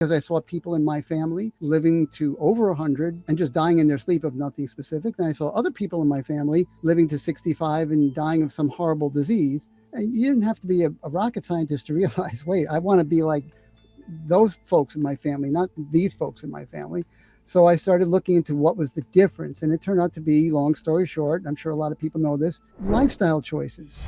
because I saw people in my family living to over 100 and just dying in their sleep of nothing specific. Then I saw other people in my family living to 65 and dying of some horrible disease. And you didn't have to be a rocket scientist to realize, wait, I want to be like those folks in my family, not these folks in my family. So I started looking into what was the difference. And it turned out to be, long story short, I'm sure a lot of people know this, lifestyle choices.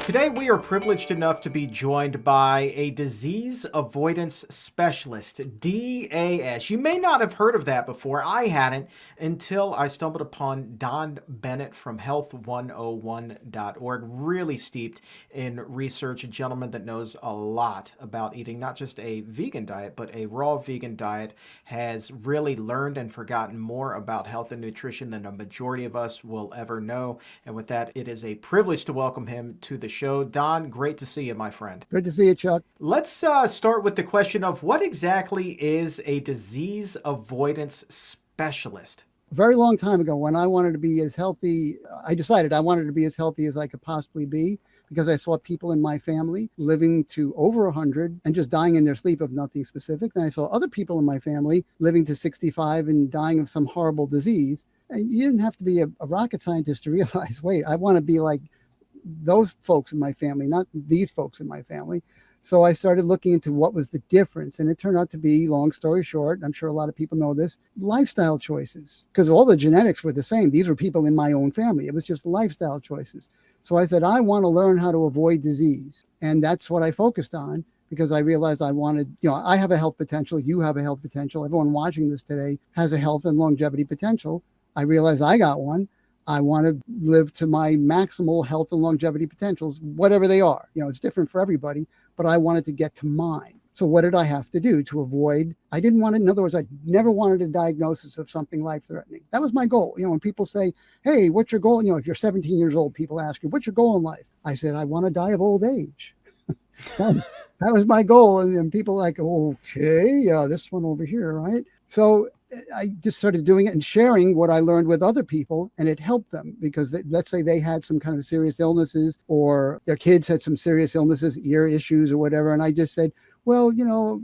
Today, we are privileged enough to be joined by a disease avoidance specialist, DAS. You may not have heard of that before. I hadn't until I stumbled upon Don Bennett from health101.org, really steeped in research, a gentleman that knows a lot about eating, not just a vegan diet, but a raw vegan diet, has really learned and forgotten more about health and nutrition than a majority of us will ever know. And with that, it is a privilege to welcome him to the show. Don, great to see you, my friend. Good to see you, Chuck. Let's start with the question of what exactly is a disease avoidance specialist? A very long time ago, when I wanted to be as healthy, I decided I wanted to be as healthy as I could possibly be, because I saw people in my family living to over 100 and just dying in their sleep of nothing specific. Then I saw other people in my family living to 65 and dying of some horrible disease. And you didn't have to be a rocket scientist to realize, wait, I want to be like those folks in my family, not these folks in my family. So I started looking into what was the difference. And it turned out to be, long story short, I'm sure a lot of people know this, lifestyle choices, because all the genetics were the same. These were people in my own family. It was just lifestyle choices. So I said, I want to learn how to avoid disease. And that's what I focused on, because I realized I wanted, I have a health potential. You have a health potential. Everyone watching this today has a health and longevity potential. I realized I got one. I want to live to my maximal health and longevity potentials, whatever they are. It's different for everybody, but I wanted to get to mine. So what did I have to do to avoid? I didn't want it. In other words, I never wanted a diagnosis of something life-threatening. That was my goal. When people say, hey, what's your goal? If you're 17 years old, people ask you, what's your goal in life? I said, I want to die of old age. That was my goal. And people like, okay, yeah, this one over here, right? So I just started doing it and sharing what I learned with other people, and it helped them, because let's say they had some kind of serious illnesses, or their kids had some serious illnesses, ear issues or whatever. And I just said, well,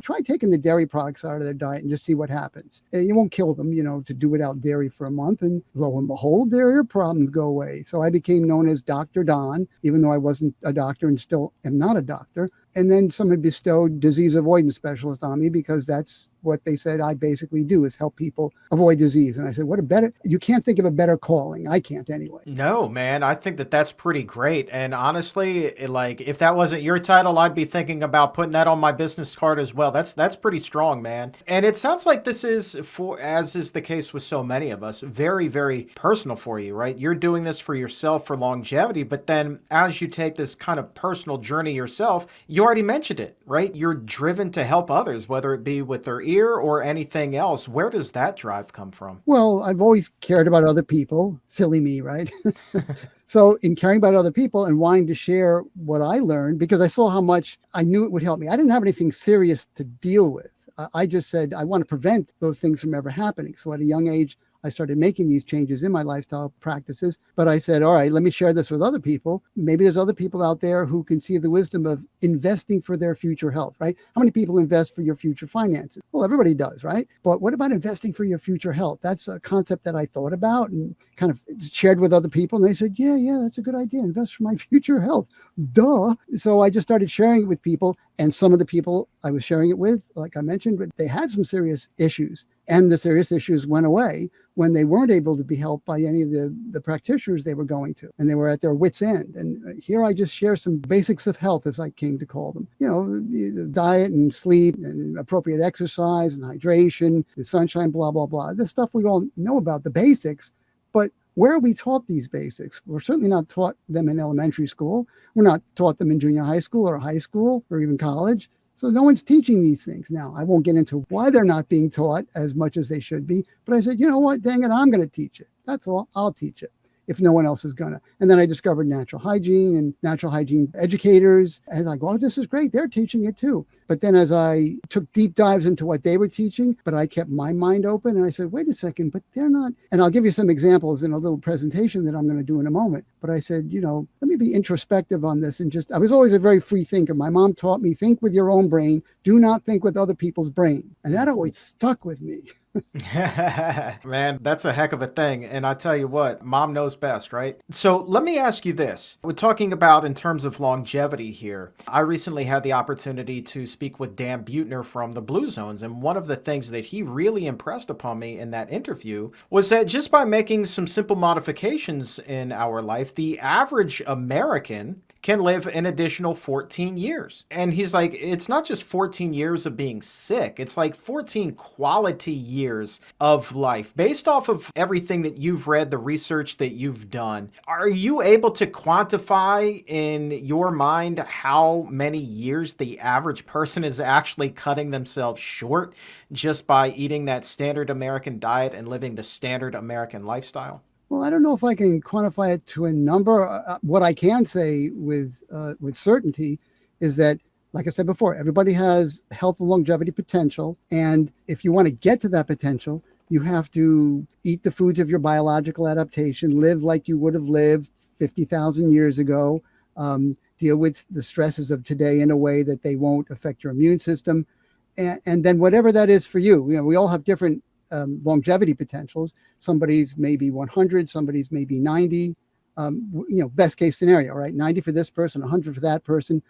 try taking the dairy products out of their diet and just see what happens. You won't kill them, to do without dairy for a month. And lo and behold, their ear problems go away. So I became known as Dr. Don, even though I wasn't a doctor and still am not a doctor. And then someone bestowed disease avoidance specialist on me, because that's what they said I basically do, is help people avoid disease. And I said, you can't think of a better calling. I can't anyway. No, man, I think that's pretty great. And honestly, if that wasn't your title, I'd be thinking about putting that on my business card as well. That's pretty strong, man. And it sounds like this is, as is the case with so many of us, very, very personal for you, right? You're doing this for yourself, for longevity, but then as you take this kind of personal journey yourself, you already mentioned it, right? You're driven to help others, whether it be with their ear or anything else. Where does that drive come from? Well, I've always cared about other people. Silly me, right? So in caring about other people and wanting to share what I learned, because I saw how much I knew it would help me. I didn't have anything serious to deal with. I just said, I want to prevent those things from ever happening. So at a young age, I started making these changes in my lifestyle practices. But I said, all right, let me share this with other people. Maybe there's other people out there who can see the wisdom of investing for their future health, right? How many people invest for your future finances? Well, everybody does, right? But what about investing for your future health? That's a concept that I thought about and kind of shared with other people. And they said, yeah, that's a good idea. Invest for my future health. Duh. So I just started sharing it with people. And some of the people I was sharing it with, like I mentioned, they had some serious issues. And the serious issues went away when they weren't able to be helped by any of the practitioners they were going to, and they were at their wits' end. And here I just share some basics of health, as I came to call them. Diet and sleep and appropriate exercise and hydration, the sunshine, blah, blah, blah. The stuff we all know about, the basics. But where are we taught these basics? We're certainly not taught them in elementary school. We're not taught them in junior high school or even college. So no one's teaching these things now. I won't get into why they're not being taught as much as they should be. But I said, you know what? Dang it, I'm going to teach it. That's all. I'll teach it. if no one else is gonna. And then I discovered natural hygiene and natural hygiene educators. And I go, oh, this is great. They're teaching it too. But then as I took deep dives into what they were teaching, but I kept my mind open and I said, wait a second, but they're not. And I'll give you some examples in a little presentation that I'm going to do in a moment. But I said, let me be introspective on this. And I was always a very free thinker. My mom taught me, think with your own brain. Do not think with other people's brain. And that always stuck with me. Man, that's a heck of a thing. And I tell you what, mom knows best, right? So let me ask you this. We're talking about in terms of longevity here. I recently had the opportunity to speak with Dan Buettner from the Blue Zones. And one of the things that he really impressed upon me in that interview was that just by making some simple modifications in our life, the average American can live an additional 14 years. And he's like, it's not just 14 years of being sick. It's like 14 quality years of life. Based off of everything that you've read, the research that you've done, are you able to quantify in your mind how many years the average person is actually cutting themselves short just by eating that standard American diet and living the standard American lifestyle? Well, I don't know if I can quantify it to a number. What I can say with certainty is that, like I said before, everybody has health and longevity potential. And if you want to get to that potential, you have to eat the foods of your biological adaptation, live like you would have lived 50,000 years ago, deal with the stresses of today in a way that they won't affect your immune system. And then whatever that is for you, we all have different longevity potentials. Somebody's maybe 100, somebody's maybe 90, best case scenario, right? 90 for this person, 100 for that person.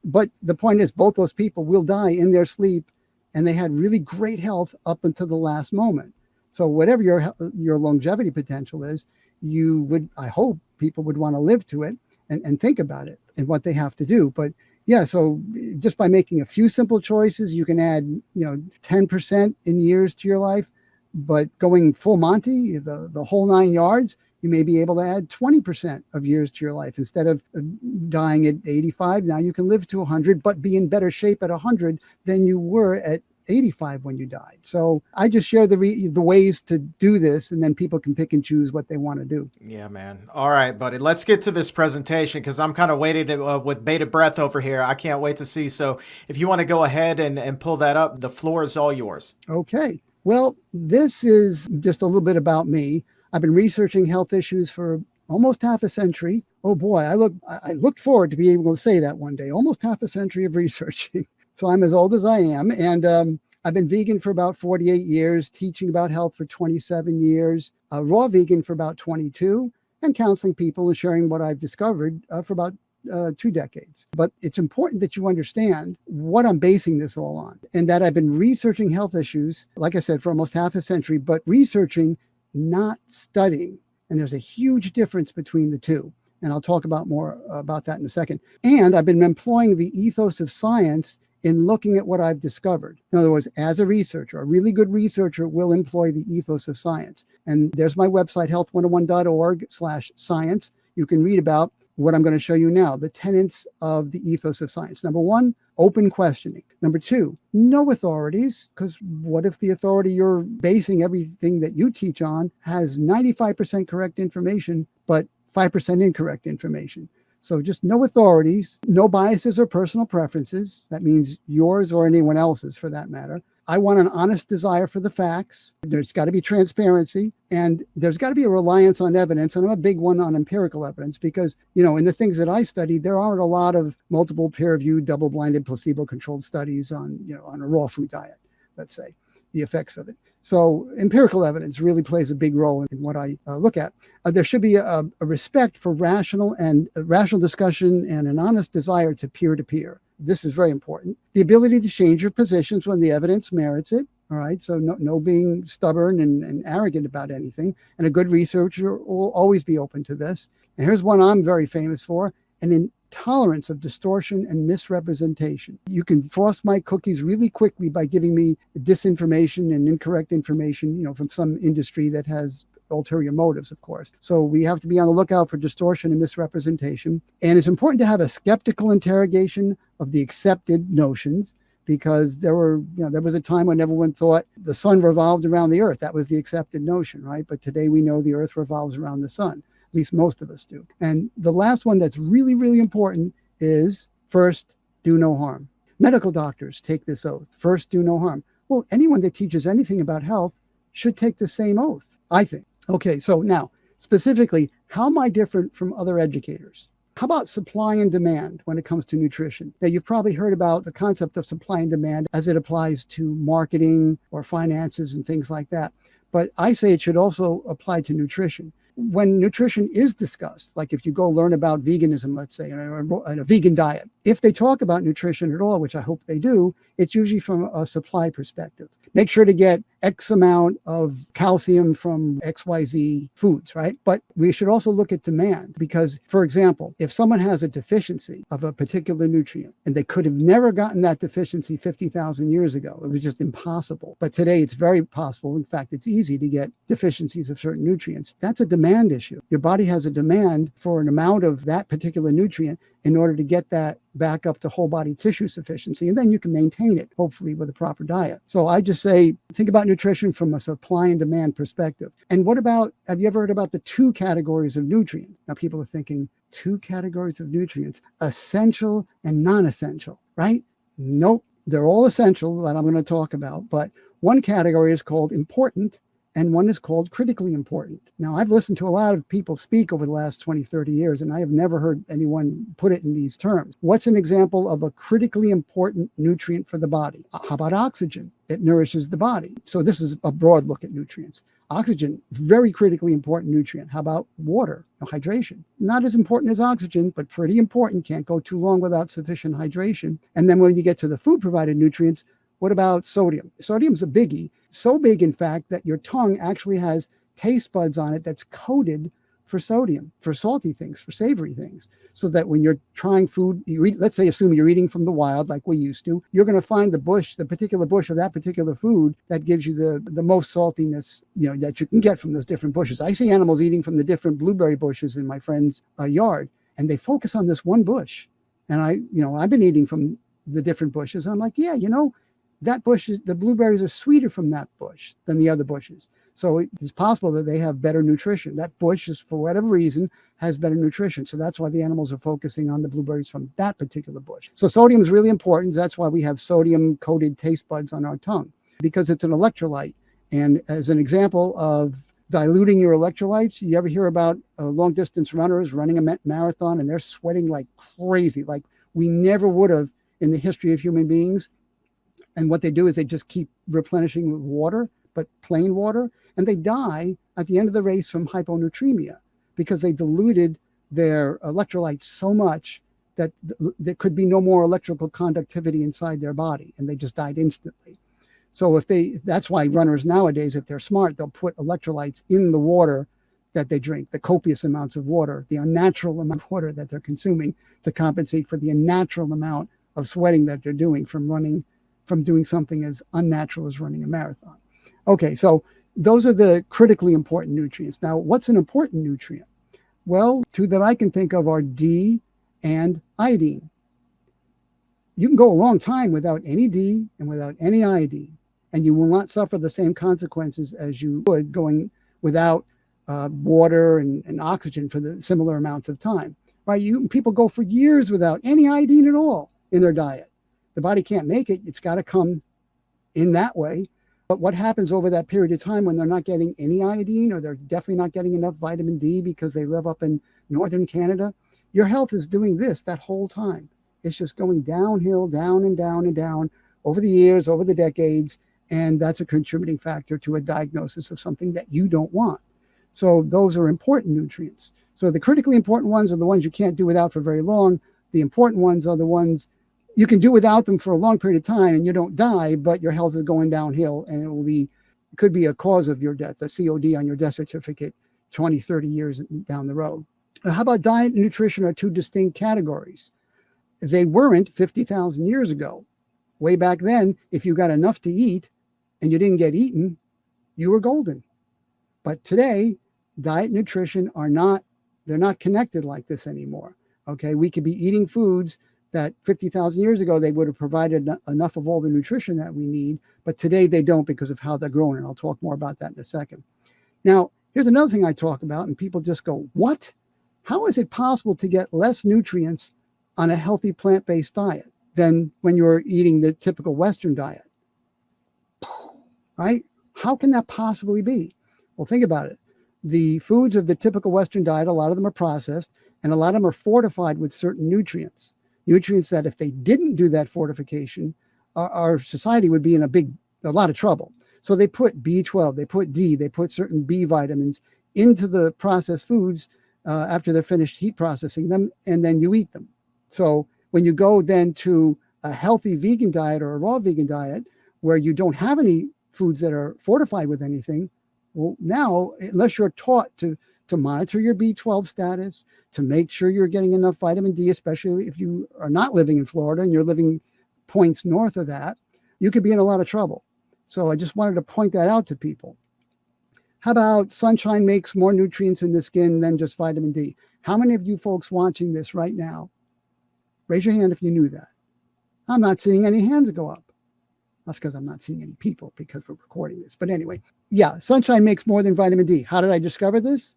But the point is, both those people will die in their sleep, and they had really great health up until the last moment. So whatever your longevity potential is, I hope people would want to live to it and think about it and what they have to do. But yeah, so just by making a few simple choices, you can add, 10% in years to your life. But going full Monty, the whole 9 yards, you may be able to add 20% of years to your life. Instead of dying at 85, now you can live to 100, but be in better shape at 100 than you were at 85 when you died. So I just share the ways to do this, and then people can pick and choose what they want to do. Yeah, man. All right, buddy. Let's get to this presentation because I'm kind of waiting with bated breath over here. I can't wait to see. So if you want to go ahead and pull that up, the floor is all yours. Okay. Well, this is just a little bit about me. I've been researching health issues for almost half a century. Oh boy, I looked forward to be able to say that one day. Almost half a century of researching. So I'm as old as I am. And I've been vegan for about 48 years, teaching about health for 27 years, raw vegan for about 22, and counseling people and sharing what I've discovered for about 2 decades. But it's important that you understand what I'm basing this all on, and that I've been researching health issues, like I said, for almost half a century, but researching, not studying. And there's a huge difference between the two. And I'll talk about more about that in a second. And I've been employing the ethos of science in looking at what I've discovered. In other words, as a researcher, a really good researcher will employ the ethos of science. And there's my website, health101.org/science. You can read about what I'm going to show you now, the tenets of the ethos of science. Number 1, open questioning. Number 2, no authorities, because what if the authority you're basing everything that you teach on has 95% correct information, but 5% incorrect information? So just no authorities, no biases or personal preferences. That means yours or anyone else's for that matter. I want an honest desire for the facts. There's got to be transparency, and there's got to be a reliance on evidence. And I'm a big one on empirical evidence because, in the things that I studied, there aren't a lot of multiple peer-reviewed, double-blinded, placebo-controlled studies on a raw food diet, let's say, the effects of it. So empirical evidence really plays a big role in what I look at. There should be a respect for rational discussion and an honest desire to peer-to-peer. This is very important. The ability to change your positions when the evidence merits it. All right. So no being stubborn and arrogant about anything. And a good researcher will always be open to this. And here's one I'm very famous for: an intolerance of distortion and misrepresentation. You can frost my cookies really quickly by giving me disinformation and incorrect information, from some industry that has ulterior motives, of course. So we have to be on the lookout for distortion and misrepresentation. And it's important to have a skeptical interrogation of the accepted notions, because there was a time when everyone thought the sun revolved around the earth. That was the accepted notion, right? But today we know the earth revolves around the sun. At least most of us do. And the last one that's really, really important is first, do no harm. Medical doctors take this oath. First, do no harm. Well, anyone that teaches anything about health should take the same oath, I think. Okay, so now, specifically, how am I different from other educators? How about supply and demand when it comes to nutrition? Now, you've probably heard about the concept of supply and demand as it applies to marketing or finances and things like that. But I say it should also apply to nutrition. When nutrition is discussed, like if you go learn about veganism, let's say, and a vegan diet, if they talk about nutrition at all, which I hope they do, it's usually from a supply perspective. Make sure to get X amount of calcium from XYZ foods, right? But we should also look at demand because, for example, if someone has a deficiency of a particular nutrient and they could have never gotten that deficiency 50,000 years ago, it was just impossible. But today it's very possible. In fact, it's easy to get deficiencies of certain nutrients. That's a demand issue. Your body has a demand for an amount of that particular nutrient in order to get that back up to whole body tissue sufficiency. And then you can maintain it, hopefully, with a proper diet. So I just say, think about nutrition from a supply and demand perspective. And what about, have you ever heard about the two categories of nutrients? Now people are thinking, two categories of nutrients, essential and non-essential, right? Nope, they're all essential that I'm going to talk about. But one category is called important and one is called critically important. Now, I've listened to a lot of people speak over the last 20, 30 years, and I have never heard anyone put it in these terms. What's an example of a critically important nutrient for the body? How about oxygen? It nourishes the body. So this is a broad look at nutrients. Oxygen, very critically important nutrient. How about water? Hydration. Not as important as oxygen, but pretty important. Can't go too long without sufficient hydration. And then when you get to the food-provided nutrients, what about sodium? Sodium's a biggie. So big, in fact, that your tongue actually has taste buds on it that's coated for sodium, for salty things, for savory things. So that when you're trying food, let's say, assume you're eating from the wild like we used to, you're going to find the particular bush of that particular food that gives you the most saltiness, that you can get from those different bushes. I see animals eating from the different blueberry bushes in my friend's yard, and they focus on this one bush. And I've been eating from the different bushes. And I'm like, yeah, that bush, the blueberries are sweeter from that bush than the other bushes. So it's possible that they have better nutrition. That bush is, for whatever reason, has better nutrition. So that's why the animals are focusing on the blueberries from that particular bush. So sodium is really important. That's why we have sodium-coated taste buds on our tongue, because it's an electrolyte. And as an example of diluting your electrolytes, you ever hear about long-distance runners running a marathon and they're sweating like crazy, like we never would have in the history of human beings? And what they do is they just keep replenishing with water, but plain water, and they die at the end of the race from hyponatremia because they diluted their electrolytes so much that there could be no more electrical conductivity inside their body, and they just died instantly. So that's why runners nowadays, if they're smart, they'll put electrolytes in the water that they drink, the copious amounts of water, the unnatural amount of water that they're consuming to compensate for the unnatural amount of sweating that they're doing from doing something as unnatural as running a marathon. Okay, so those are the critically important nutrients. Now, what's an important nutrient? Well, two that I can think of are D and iodine. You can go a long time without any D and without any iodine, and you will not suffer the same consequences as you would going without water and oxygen for the similar amounts of time. Right? People go for years without any iodine at all in their diet. The body can't make it. It's got to come in that way. But what happens over that period of time when they're not getting any iodine, or they're definitely not getting enough vitamin D because they live up in northern Canada? Your health is doing this that whole time. It's just going downhill, down and down and down over the years, over the decades. And that's a contributing factor to a diagnosis of something that you don't want. So those are important nutrients. So the critically important ones are the ones you can't do without for very long. The important ones are the ones you can do without them for a long period of time and you don't die, but your health is going downhill, and it could be a cause of your death, a COD on your death certificate 20, 30 years down the road. How about diet and nutrition are two distinct categories? They weren't 50,000 years ago. Way back then, if you got enough to eat and you didn't get eaten, you were golden. But today, diet and nutrition they're not connected like this anymore. Okay, we could be eating foods that 50,000 years ago, they would have provided enough of all the nutrition that we need. But today they don't because of how they're grown. And I'll talk more about that in a second. Now, Here's another thing I talk about, and people just go, what? How is it possible to get less nutrients on a healthy plant-based diet than when you're eating the typical Western diet? Right? How can that possibly be? Well, think about it. The foods of the typical Western diet, a lot of them are processed, and a lot of them are fortified with certain nutrients that if they didn't do that fortification, our society would be in a lot of trouble. So they put B12, they put D, they put certain B vitamins into the processed foods after they're finished heat processing them, and then you eat them. So when you go then to a healthy vegan diet or a raw vegan diet where you don't have any foods that are fortified with anything, well, now, unless you're taught to monitor your B12 status, to make sure you're getting enough vitamin D, especially if you are not living in Florida and you're living points north of that, you could be in a lot of trouble. So I just wanted to point that out to people. How about sunshine makes more nutrients in the skin than just vitamin D? How many of you folks watching this right now, raise your hand if you knew that? I'm not seeing any hands go up. That's because I'm not seeing any people because we're recording this. But anyway, yeah, sunshine makes more than vitamin D. How did I discover this?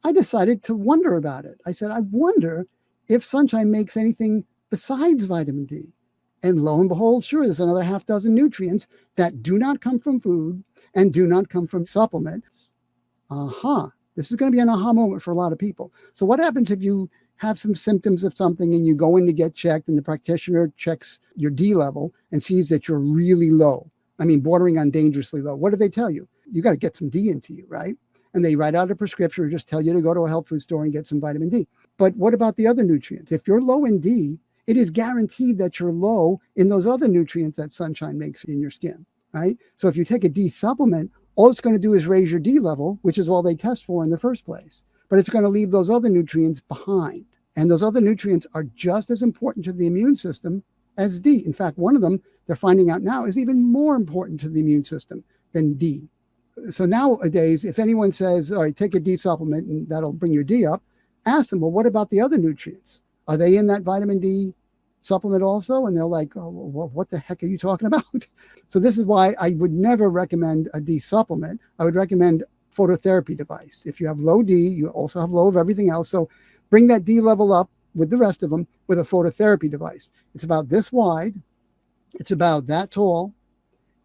I decided to wonder about it. I said, I wonder if sunshine makes anything besides vitamin D. And lo and behold, sure, there's another half dozen nutrients that do not come from food and do not come from supplements. This is going to be an aha moment for a lot of people. So what happens if you have some symptoms of something and you go in to get checked and the practitioner checks your D level and sees that you're really low? I mean, bordering on dangerously low. What do they tell you? You got to get some D into you, right? And they write out a prescription or just tell you to go to a health food store and get some vitamin D. But what about the other nutrients? If you're low in D, it is guaranteed that you're low in those other nutrients that sunshine makes in your skin, right? So if you take a D supplement, all it's going to do is raise your D level, which is all they test for in the first place. But it's going to leave those other nutrients behind. And those other nutrients are just as important to the immune system as D. In fact, one of them they're finding out now is even more important to the immune system than D. So nowadays, if anyone says, all right, take a D supplement and that'll bring your D up, ask them, well, what about the other nutrients? Are they in that vitamin D supplement also? And they're like, oh, well, what the heck are you talking about? So this is why I would never recommend a D supplement. I would recommend phototherapy device. If you have low D, you also have low of everything else. So bring that D level up with the rest of them with a phototherapy device. It's about this wide. It's about that tall.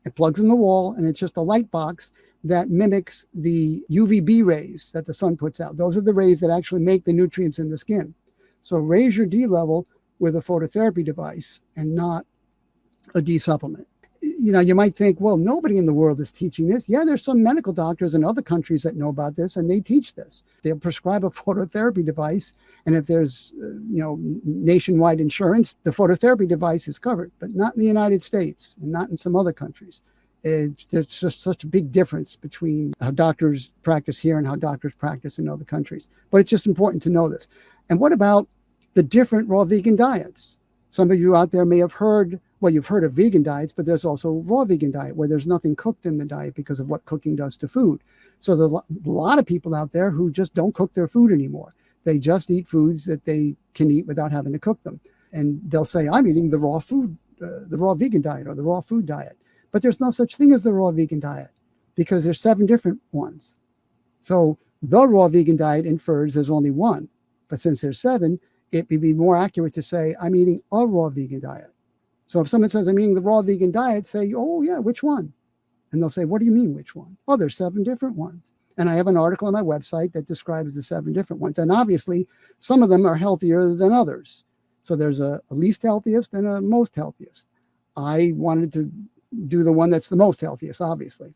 It plugs in the wall, and it's just a light box that mimics the UVB rays that the sun puts out. Those are the rays that actually make the nutrients in the skin. So raise your D level with a phototherapy device and not a D supplement. You know, you might think, well, nobody in the world is teaching this. Yeah, there's some medical doctors in other countries that know about this, and they teach this. They'll prescribe a phototherapy device, and if there's, nationwide insurance, the phototherapy device is covered, but not in the United States and not in some other countries. There's just such a big difference between how doctors practice here and how doctors practice in other countries. But it's just important to know this. And what about the different raw vegan diets? Some of you out there may have heard, well, you've heard of vegan diets, but there's also raw vegan diet where there's nothing cooked in the diet because of what cooking does to food. So there's a lot of people out there who just don't cook their food anymore. They just eat foods that they can eat without having to cook them. And they'll say, I'm eating the raw food, the raw vegan diet or the raw food diet. But there's no such thing as the raw vegan diet because there's 7 different ones. So the raw vegan diet infers there's only one. But since there's 7, it would be more accurate to say I'm eating a raw vegan diet. So if someone says I'm eating the raw vegan diet, say, oh yeah, which one? And they'll say, what do you mean which one? Oh, there's 7 different ones. And I have an article on my website that describes the 7 different ones. And obviously, some of them are healthier than others. So there's a least healthiest and a most healthiest. I wanted to do the one that's the most healthiest, obviously.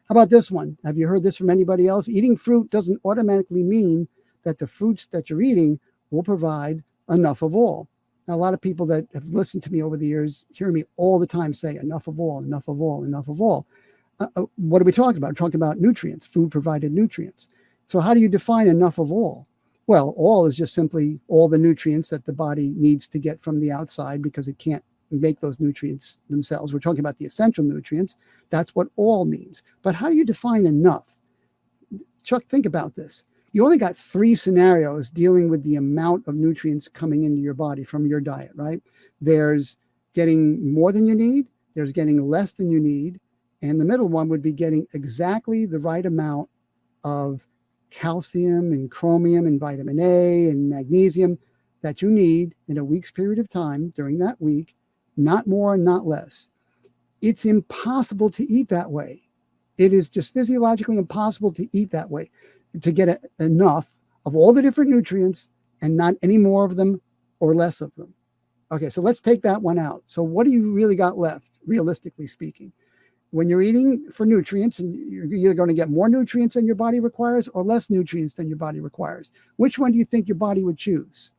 How about this one? Have you heard this from anybody else? Eating fruit doesn't automatically mean that the fruits that you're eating will provide enough of all. Now, a lot of people that have listened to me over the years hear me all the time say enough of all, enough of all, enough of all. What are we talking about? We're talking about nutrients, food provided nutrients. So how do you define enough of all? Well, all is just simply all the nutrients that the body needs to get from the outside because it can't make those nutrients themselves. We're talking about the essential nutrients. That's what all means. But how do you define enough? Chuck, think about this. You only got 3 scenarios dealing with the amount of nutrients coming into your body from your diet, right? There's getting more than you need, there's getting less than you need, and the middle one would be getting exactly the right amount of calcium and chromium and vitamin A and magnesium that you need in a week's period of time during that week, not more and not less. It's impossible to eat that way. It is just physiologically impossible to eat that way, to get enough of all the different nutrients and not any more of them or less of them. Okay, so let's take that one out. So what do you really got left, realistically speaking? When you're eating for nutrients, and you're either going to get more nutrients than your body requires or less nutrients than your body requires, which one do you think your body would choose?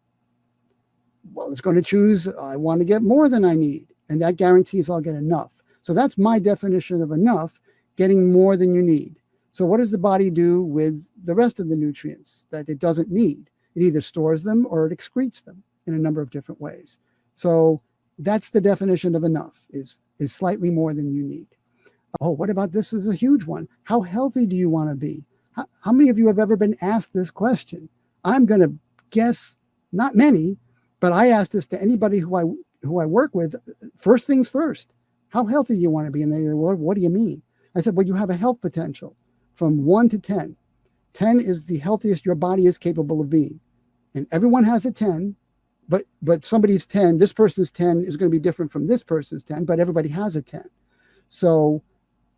Well, it's going to choose, I want to get more than I need, and that guarantees I'll get enough. So that's my definition of enough, getting more than you need. So what does the body do with the rest of the nutrients that it doesn't need? It either stores them or it excretes them in a number of different ways. So that's the definition of enough, is slightly more than you need. Oh, what about this is a huge one. How healthy do you want to be? How many of you have ever been asked this question? I'm going to guess not many, but I ask this to anybody who I work with. First things first, how healthy do you want to be? And they go, well, what do you mean? I said, well, you have a health potential from 1 to 10. 10 is the healthiest your body is capable of being. And everyone has a 10, but somebody's 10, this person's 10 is going to be different from this person's 10, but everybody has a 10. So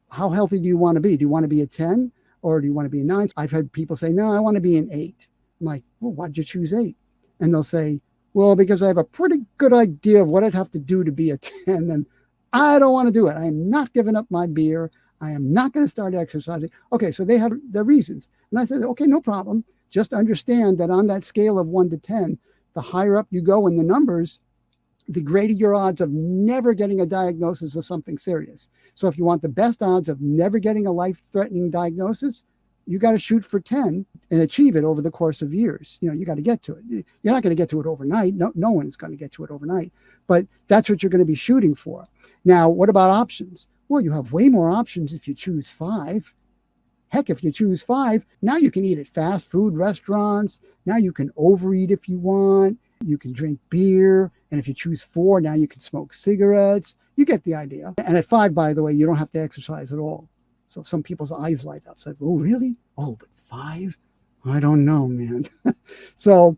how healthy do you want to be? Do you want to be a 10 or do you want to be a 9? I've had people say, no, I want to be an 8. I'm like, well, why'd you choose 8? And they'll say, well, because I have a pretty good idea of what I'd have to do to be a 10, and I don't want to do it. I am not giving up my beer. I am not going to start exercising. Okay, so they have their reasons. And I said, okay, no problem. Just understand that on that scale of 1 to 10, the higher up you go in the numbers, the greater your odds of never getting a diagnosis of something serious. So if you want the best odds of never getting a life-threatening diagnosis, you got to shoot for 10 and achieve it over the course of years. You got to get to it. You're not going to get to it overnight. No one is going to get to it overnight, but that's what you're going to be shooting for. Now, what about options? Well, you have way more options if you choose 5. Heck, if you choose 5, now you can eat at fast food restaurants. Now you can overeat if you want. You can drink beer. And if you choose 4, now you can smoke cigarettes. You get the idea. And at 5, by the way, you don't have to exercise at all. So some people's eyes light up. It's like, oh, really? Oh, but 5? I don't know, man. So,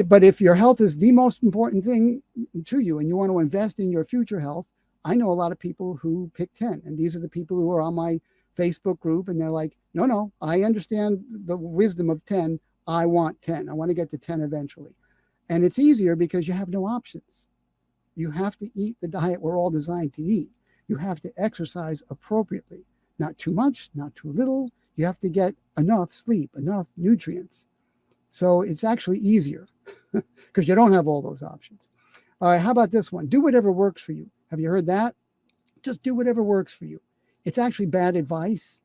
but if your health is the most important thing to you and you want to invest in your future health, I know a lot of people who pick 10. And these are the people who are on my Facebook group. And they're like, no, I understand the wisdom of 10. I want 10. I want to get to 10 eventually. And it's easier because you have no options. You have to eat the diet we're all designed to eat. You have to exercise appropriately. Not too much, not too little. You have to get enough sleep, enough nutrients. So it's actually easier because you don't have all those options. All right, how about this one? Do whatever works for you. Have you heard that? Just do whatever works for you. It's actually bad advice.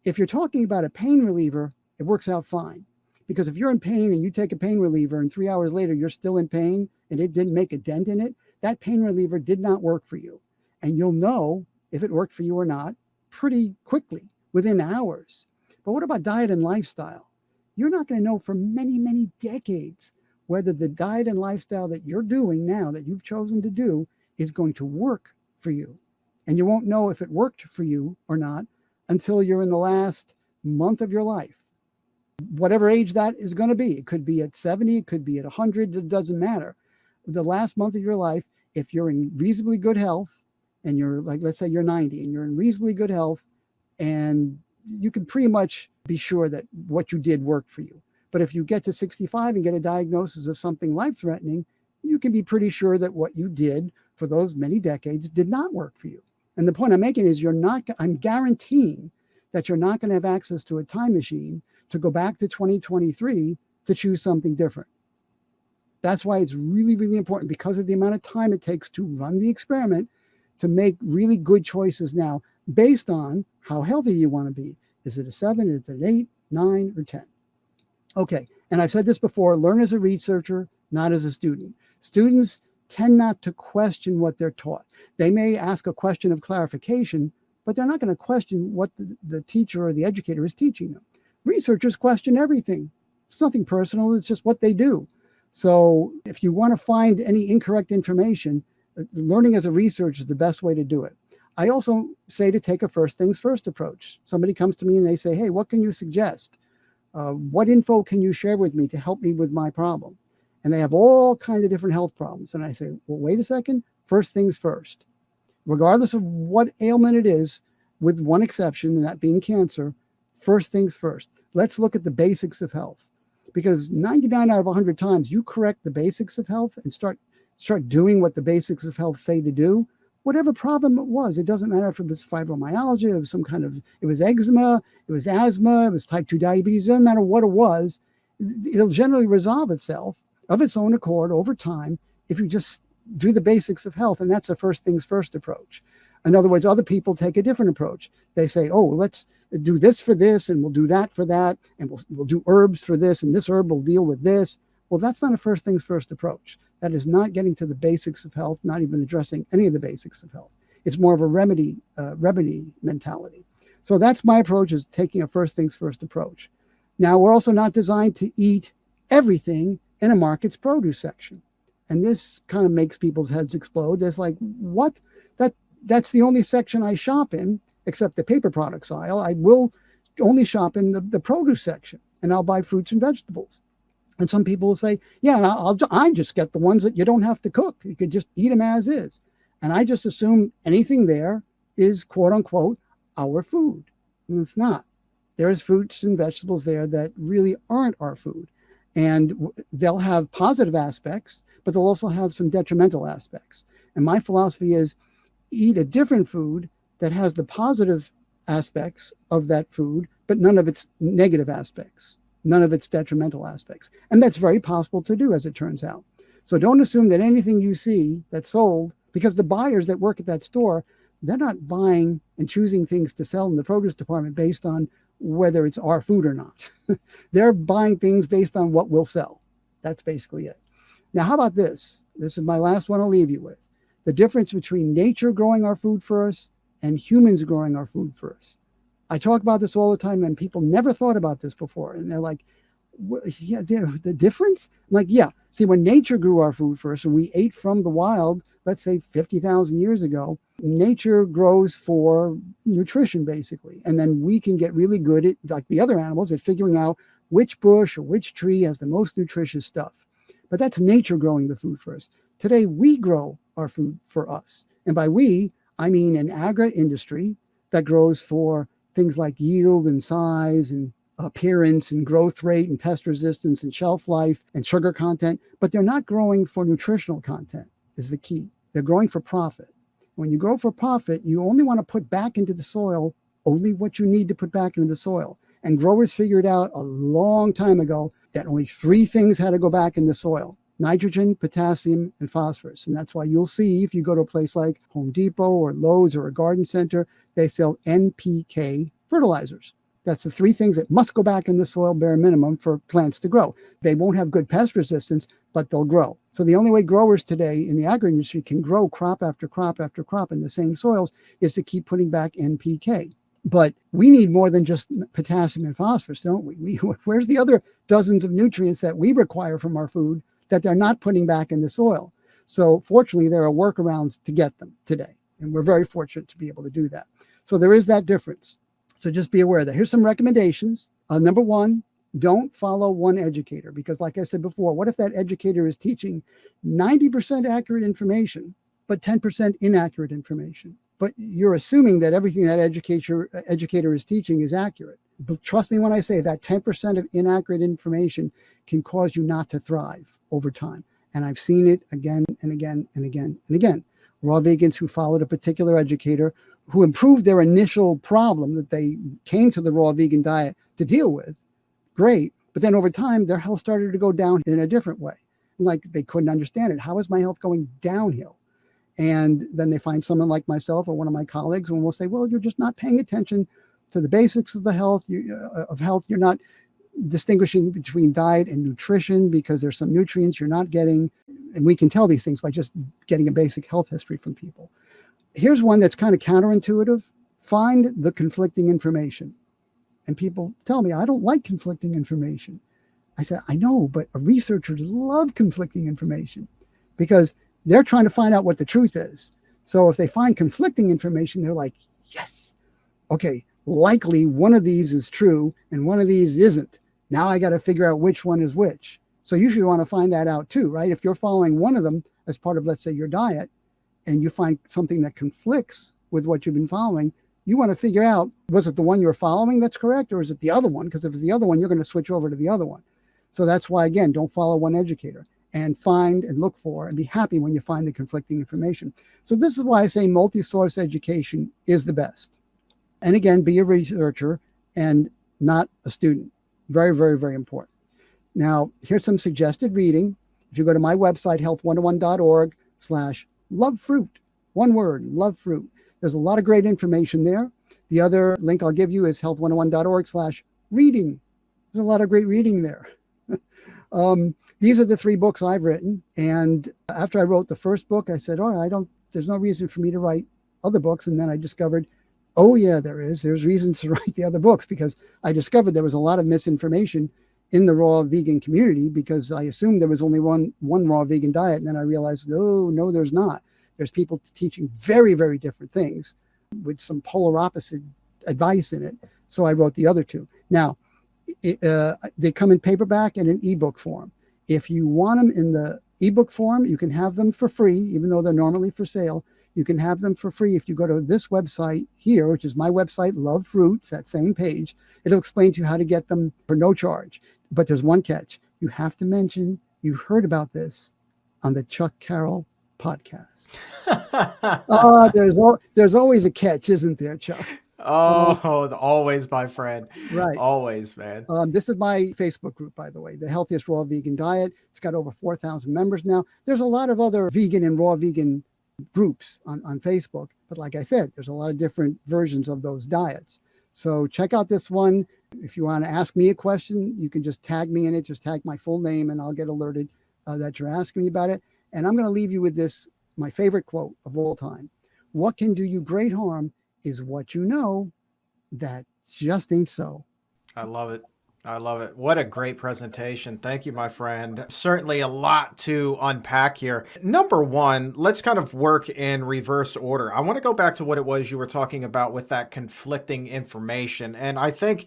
If you're talking about a pain reliever, it works out fine. Because if you're in pain and you take a pain reliever and 3 hours later you're still in pain and it didn't make a dent in it, that pain reliever did not work for you. And you'll know if it worked for you or not pretty quickly, within hours. But what about diet and lifestyle? You're not going to know for many, many decades whether the diet and lifestyle that you're doing now, that you've chosen to do, is going to work for you. And you won't know if it worked for you or not until you're in the last month of your life. Whatever age that is going to be. It could be at 70, it could be at 100, it doesn't matter. The last month of your life, if you're in reasonably good health, and you're like, let's say you're 90 and you're in reasonably good health, and you can pretty much be sure that what you did worked for you. But if you get to 65 and get a diagnosis of something life-threatening, you can be pretty sure that what you did for those many decades did not work for you. And the point I'm making is I'm guaranteeing that you're not going to have access to a time machine to go back to 2023 to choose something different. That's why it's really, really important, because of the amount of time it takes to run the experiment, to make really good choices now based on how healthy you want to be. Is it a 7? Is it an 8, 9, or 10? Okay, and I've said this before, learn as a researcher, not as a student. Students tend not to question what they're taught. They may ask a question of clarification, but they're not going to question what the teacher or the educator is teaching them. Researchers question everything. It's nothing personal, it's just what they do. So if you want to find any incorrect information, learning as a researcher is the best way to do it. I also say to take a first things first approach. Somebody comes to me and they say, hey, what can you suggest? What info can you share with me to help me with my problem? And they have all kinds of different health problems. And I say, well, wait a second. First things first. Regardless of what ailment it is, with one exception, and that being cancer, first things first. Let's look at the basics of health. Because 99 out of 100 times you correct the basics of health and start doing what the basics of health say to do, whatever problem it was, it doesn't matter if it was fibromyalgia, it was some kind of, it was eczema, it was asthma, it was type 2 diabetes, it doesn't matter what it was, it'll generally resolve itself of its own accord over time if you just do the basics of health. And that's a first things first approach. In other words, other people take a different approach. They say, oh, let's do this for this, and we'll do that for that, and we'll do herbs for this, and this herb will deal with this. Well, that's not a first things first approach. That is not getting to the basics of health, not even addressing any of the basics of health. It's more of a remedy mentality. So that's my approach, is taking a first things first approach. Now, we're also not designed to eat everything in a market's produce section. And this kind of makes people's heads explode. There's like, what? That's the only section I shop in, except the paper products aisle. I will only shop in the produce section, and I'll buy fruits and vegetables. And some people will say, yeah, I just get the ones that you don't have to cook. You could just eat them as is. And I just assume anything there is, quote unquote, our food. And it's not. There's fruits and vegetables there that really aren't our food. And they'll have positive aspects, but they'll also have some detrimental aspects. And my philosophy is, eat a different food that has the positive aspects of that food, but none of its negative aspects, none of its detrimental aspects. And that's very possible to do, as it turns out. So don't assume that anything you see that's sold, because the buyers that work at that store, they're not buying and choosing things to sell in the produce department based on whether it's our food or not. They're buying things based on what will sell. That's basically it. Now, how about this? This is my last one I'll leave you with. The difference between nature growing our food for us and humans growing our food for us. I talk about this all the time, and people never thought about this before. And they're like, yeah, the difference? I'm like, yeah. See, when nature grew our food for us and we ate from the wild, let's say 50,000 years ago, nature grows for nutrition, basically. And then we can get really good at, like the other animals, at figuring out which bush or which tree has the most nutritious stuff. But that's nature growing the food for us. Today, we grow our food for us. And by we, I mean an agri-industry that grows for things like yield and size and appearance and growth rate and pest resistance and shelf life and sugar content. But they're not growing for nutritional content is the key. They're growing for profit. When you grow for profit, you only want to put back into the soil only what you need to put back into the soil. And growers figured out a long time ago that only 3 things had to go back in the soil: nitrogen, potassium, and phosphorus. And that's why you'll see, if you go to a place like Home Depot or Lowe's or a garden center, they sell NPK fertilizers. That's the 3 things that must go back in the soil, bare minimum, for plants to grow. They won't have good pest resistance, but they'll grow. So the only way growers today in the agri-industry can grow crop after crop after crop in the same soils is to keep putting back NPK. But we need more than just potassium and phosphorus, don't we? Where's the other dozens of nutrients that we require from our food that they're not putting back in the soil? So fortunately, there are workarounds to get them today. And we're very fortunate to be able to do that. So there is that difference. So just be aware of that. Here's some recommendations. Number 1, don't follow one educator, because like I said before, what if that educator is teaching 90% accurate information, but 10% inaccurate information? But you're assuming that everything that educator is teaching is accurate. But trust me when I say that 10% of inaccurate information can cause you not to thrive over time. And I've seen it again and again and again and again. Raw vegans who followed a particular educator who improved their initial problem that they came to the raw vegan diet to deal with, great. But then over time, their health started to go down in a different way. Like they couldn't understand it. How is my health going downhill? And then they find someone like myself or one of my colleagues, and we'll say, well, you're just not paying attention to the basics of the health. You're not distinguishing between diet and nutrition because there's some nutrients you're not getting. And we can tell these things by just getting a basic health history from people. Here's one that's kind of counterintuitive. Find the conflicting information. And people tell me, I don't like conflicting information. I said, I know, but researchers love conflicting information because they're trying to find out what the truth is. So if they find conflicting information, they're like, yes, okay, likely one of these is true and one of these isn't. Now I got to figure out which one is which. So you should want to find that out too, right? If you're following one of them as part of, let's say, your diet, and you find something that conflicts with what you've been following, you want to figure out, was it the one you're following that's correct, or is it the other one? Because if it's the other one, you're going to switch over to the other one. So that's why, again, don't follow one educator, and find and look for and be happy when you find the conflicting information. So this is why I say multi-source education is the best. And again, be a researcher and not a student. Very, very, very important. Now, here's some suggested reading. If you go to my website, health101.org/love fruit, one word, love fruit. There's a lot of great information there. The other link I'll give you is health101.org/reading. There's a lot of great reading there. These are the 3 books I've written. And after I wrote the first book, I said, there's no reason for me to write other books. And then I discovered, oh yeah, there's reasons to write the other books, because I discovered there was a lot of misinformation in the raw vegan community, because I assumed there was only one raw vegan diet. And then I realized, no, there's not. There's people teaching very, very different things with some polar opposite advice in it. So I wrote the other 2. Now, they come in paperback and in ebook form. If you want them in the ebook form, you can have them for free, even though they're normally for sale. You can have them for free if you go to this website here, which is my website, Love Fruits, that same page. It'll explain to you how to get them for no charge. But there's one catch. You have to mention you heard about this on the Chuck Carroll podcast. There's always a catch, isn't there, Chuck? Always, my friend. Right. Always, man. This is my Facebook group, by the way, the Healthiest Raw Vegan Diet. It's got over 4,000 members now. There's a lot of other vegan and raw vegan groups on Facebook. But like I said, there's a lot of different versions of those diets. So check out this one. If you want to ask me a question, you can just tag me in it. Just tag my full name and I'll get alerted that you're asking me about it. And I'm going to leave you with this, my favorite quote of all time. What can do you great harm is what you know that just ain't so. I love it. I love it. What a great presentation. Thank you, my friend. Certainly a lot to unpack here. Number one, let's kind of work in reverse order. I want to go back to what it was you were talking about with that conflicting information. And I think,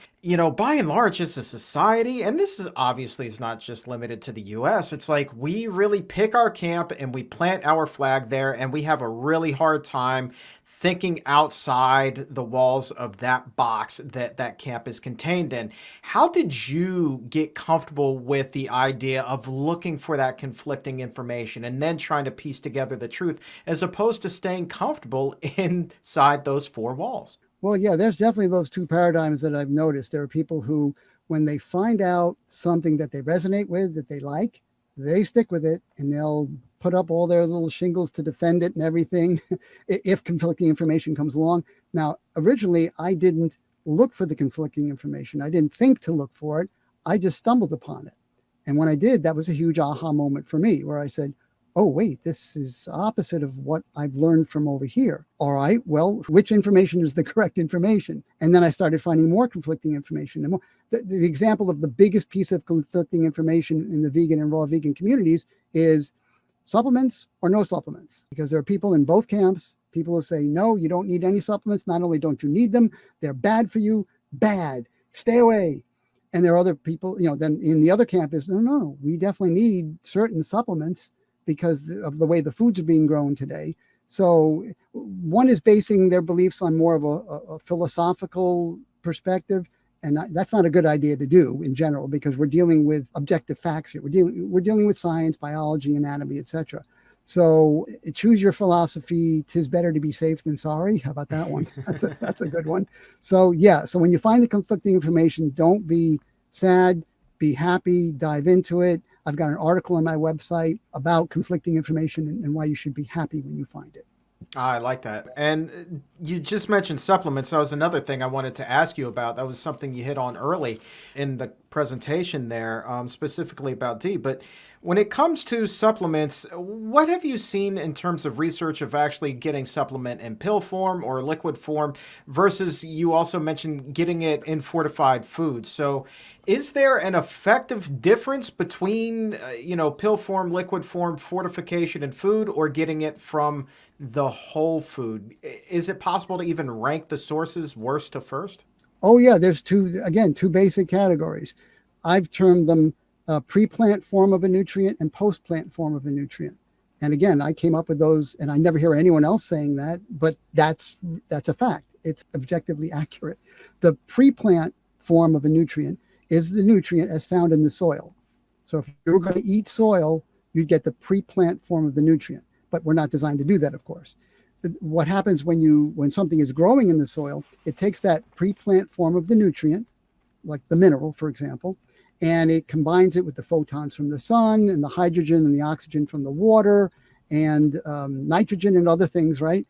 by and large, as a society, and this is obviously is not just limited to the US, it's like we really pick our camp and we plant our flag there, and we have a really hard time thinking outside the walls of that box that camp is contained in. How did you get comfortable with the idea of looking for that conflicting information and then trying to piece together the truth, as opposed to staying comfortable inside those 4 walls? Well, yeah, there's definitely those 2 paradigms that I've noticed. There are people who, when they find out something that they resonate with, that they like, they stick with it, and they'll put up all their little shingles to defend it and everything if conflicting information comes along. Now, originally, I didn't look for the conflicting information. I didn't think to look for it. I just stumbled upon it. And when I did, that was a huge aha moment for me, where I said, oh, wait, this is opposite of what I've learned from over here. All right, well, which information is the correct information? And then I started finding more conflicting information. And more. The example of the biggest piece of conflicting information in the vegan and raw vegan communities is supplements or no supplements, because there are people in both camps. People will say, no, you don't need any supplements. Not only don't you need them, they're bad for you. Bad. Stay away. And there are other people, then in the other camp is, no, we definitely need certain supplements because of the way the foods are being grown today. So one is basing their beliefs on more of a philosophical perspective. And that's not a good idea to do in general, because we're dealing with objective facts here. We're dealing with science, biology, anatomy, etc. So choose your philosophy. 'Tis better to be safe than sorry. How about that one? That's a good one. So yeah. So when you find the conflicting information, don't be sad, be happy, dive into it. I've got an article on my website about conflicting information and why you should be happy when you find it. I like that. And you just mentioned supplements. That was another thing I wanted to ask you about. That was something you hit on early in the presentation there, specifically about D. But when it comes to supplements, what have you seen in terms of research of actually getting supplement in pill form or liquid form versus you also mentioned getting it in fortified foods? So is there an effective difference between, pill form, liquid form, fortification and food, or getting it from the whole food? Is it possible to even rank the sources worst to first? Oh yeah, there's two basic categories. I've termed them pre-plant form of a nutrient and post-plant form of a nutrient. And again, I came up with those, and I never hear anyone else saying that, but that's a fact. It's objectively accurate. The pre-plant form of a nutrient is the nutrient as found in the soil. So if you were going to eat soil, you'd get the pre-plant form of the nutrient, but we're not designed to do that, of course. What happens when something is growing in the soil, it takes that pre-plant form of the nutrient, like the mineral, for example, and it combines it with the photons from the sun and the hydrogen and the oxygen from the water and nitrogen and other things, right?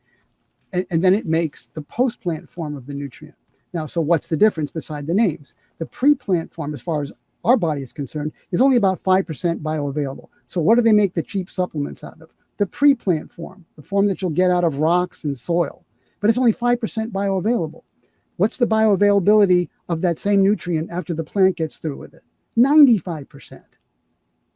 And then it makes the post-plant form of the nutrient. Now, so what's the difference beside the names? The pre-plant form, as far as our body is concerned, is only about 5% bioavailable. So what do they make the cheap supplements out of? The pre-plant form, the form that you'll get out of rocks and soil. But it's only 5% bioavailable. What's the bioavailability of that same nutrient after the plant gets through with it? 95%.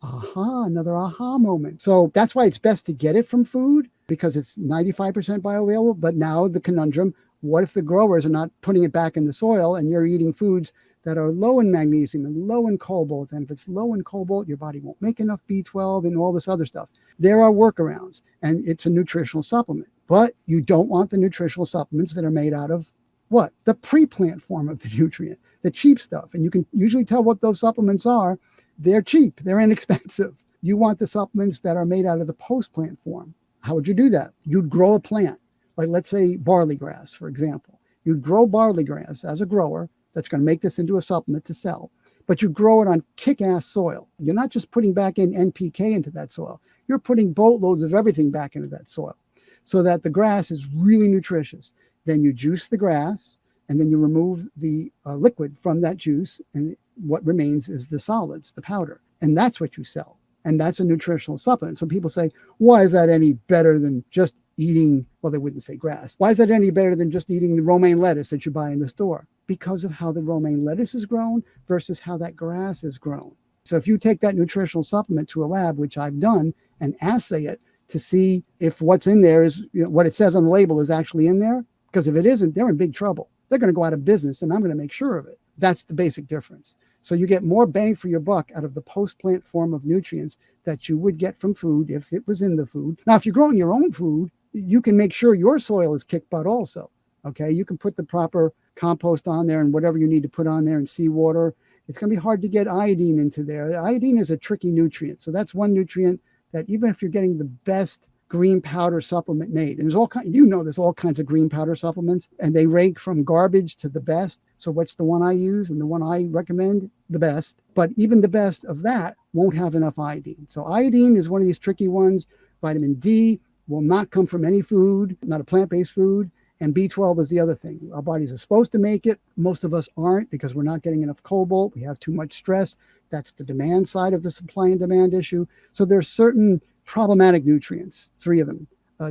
Aha, another aha moment. So that's why it's best to get it from food, because it's 95% bioavailable. But now the conundrum, what if the growers are not putting it back in the soil and you're eating foods that are low in magnesium and low in cobalt? And if it's low in cobalt, your body won't make enough B12 and all this other stuff. There are workarounds, and it's a nutritional supplement. But you don't want the nutritional supplements that are made out of what? The pre-plant form of the nutrient, the cheap stuff. And you can usually tell what those supplements are. They're cheap. They're inexpensive. You want the supplements that are made out of the post-plant form. How would you do that? You'd grow a plant, like let's say barley grass, for example. You'd grow barley grass as a grower that's going to make this into a supplement to sell, but you grow it on kick-ass soil. You're not just putting back in NPK into that soil. You're putting boatloads of everything back into that soil so that the grass is really nutritious. Then you juice the grass, and then you remove the liquid from that juice, and what remains is the solids, the powder. And that's what you sell. And that's a nutritional supplement. So people say, why is that any better than just eating, well, they wouldn't say grass. Why is that any better than just eating the romaine lettuce that you buy in the store? Because of how the romaine lettuce is grown versus how that grass is grown. So if you take that nutritional supplement to a lab, which I've done, and assay it to see if what's in there is, what it says on the label is actually in there, because if it isn't, they're in big trouble. They're going to go out of business, and I'm going to make sure of it. That's the basic difference. So you get more bang for your buck out of the post-plant form of nutrients that you would get from food if it was in the food. Now, if you're growing your own food, you can make sure your soil is kick butt also. Okay, you can put the proper compost on there and whatever you need to put on there and seawater. It's going to be hard to get iodine into there. Iodine is a tricky nutrient. So that's one nutrient that even if you're getting the best green powder supplement made, and there's all kinds, there's all kinds of green powder supplements, and they rank from garbage to the best. So what's the one I use and the one I recommend? The best. But even the best of that won't have enough iodine. So iodine is one of these tricky ones. Vitamin D will not come from any food, not a plant-based food. And B12 is the other thing. Our bodies are supposed to make it. Most of us aren't because we're not getting enough cobalt. We have too much stress. That's the demand side of the supply and demand issue. So there's certain problematic nutrients, 3 of them,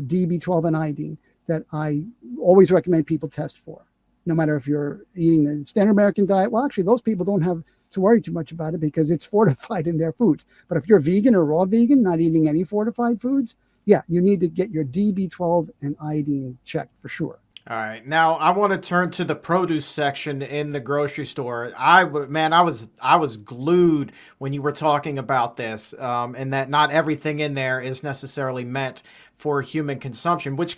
D, B12, and iodine, that I always recommend people test for, no matter if you're eating the standard American diet. Well, actually, those people don't have to worry too much about it because it's fortified in their foods. But if you're vegan or raw vegan, not eating any fortified foods, yeah, you need to get your D, B12, and iodine checked for sure. All right. Now I want to turn to the produce section in the grocery store. I was glued when you were talking about this, and that not everything in there is necessarily meant for human consumption, which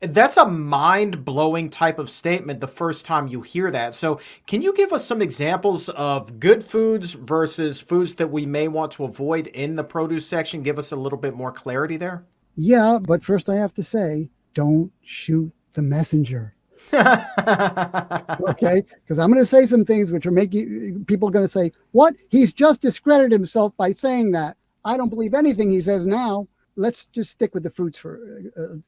that's a mind-blowing type of statement the first time you hear that. So can you give us some examples of good foods versus foods that we may want to avoid in the produce section? Give us a little bit more clarity there. Yeah, but first I have to say, don't shoot the messenger. Okay, because I'm going to say some things which are making people going to say, what? He's just discredited himself by saying that. I don't believe anything he says now. Let's just stick with the fruits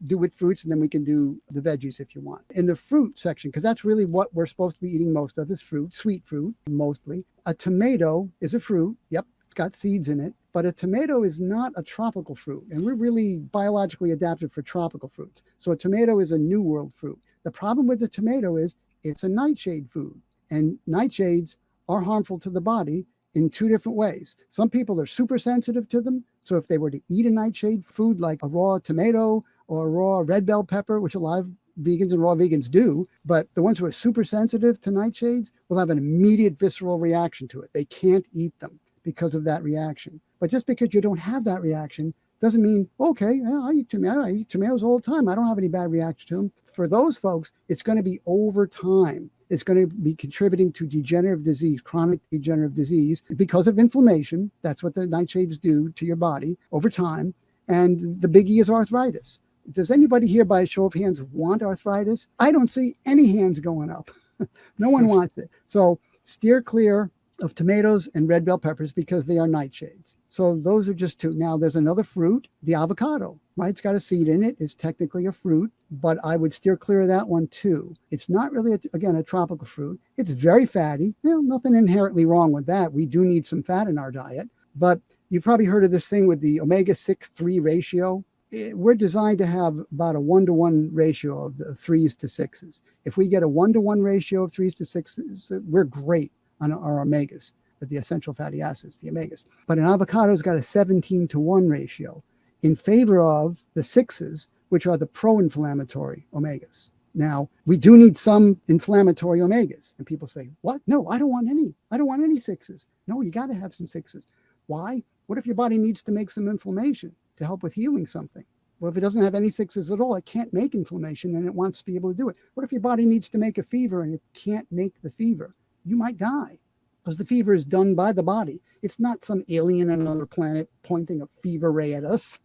do with fruits, and then we can do the veggies if you want. In the fruit section, because that's really what we're supposed to be eating most of, is fruit, sweet fruit, mostly. A tomato is a fruit. Yep, it's got seeds in it. But a tomato is not a tropical fruit, and we're really biologically adapted for tropical fruits. So a tomato is a New World fruit. The problem with the tomato is it's a nightshade food, and nightshades are harmful to the body in 2 different ways. Some people are super sensitive to them. So if they were to eat a nightshade food like a raw tomato or a raw red bell pepper, which a lot of vegans and raw vegans do, but the ones who are super sensitive to nightshades will have an immediate visceral reaction to it. They can't eat them because of that reaction. But just because you don't have that reaction doesn't mean, okay, I eat tomatoes all the time. I don't have any bad reaction to them. For those folks, it's going to be over time. It's going to be contributing to degenerative disease, chronic degenerative disease, because of inflammation. That's what the nightshades do to your body over time. And the biggie is arthritis. Does anybody here, by a show of hands, want arthritis? I don't see any hands going up. No one wants it. So steer clear of tomatoes and red bell peppers because they are nightshades. So those are just two. Now there's another fruit, the avocado, right? It's got a seed in it. It's technically a fruit, but I would steer clear of that one too. It's not really, a tropical fruit. It's very fatty. Nothing inherently wrong with that. We do need some fat in our diet, but you've probably heard of this thing with the omega-6-3 ratio. We're designed to have about a 1-to-1 ratio of the 3s to 6s. If we get a 1-to-1 ratio of 3s to 6s, we're great on our omegas, the essential fatty acids, the omegas. But an avocado's got a 17-to-1 ratio in favor of the 6s, which are the pro-inflammatory omegas. Now, we do need some inflammatory omegas. And people say, what? No, I don't want any. I don't want any 6s. No, you got to have some 6s. Why? What if your body needs to make some inflammation to help with healing something? Well, if it doesn't have any 6s at all, it can't make inflammation and it wants to be able to do it. What if your body needs to make a fever and it can't make the fever? You might die because the fever is done by the body. It's not some alien on another planet pointing a fever ray at us.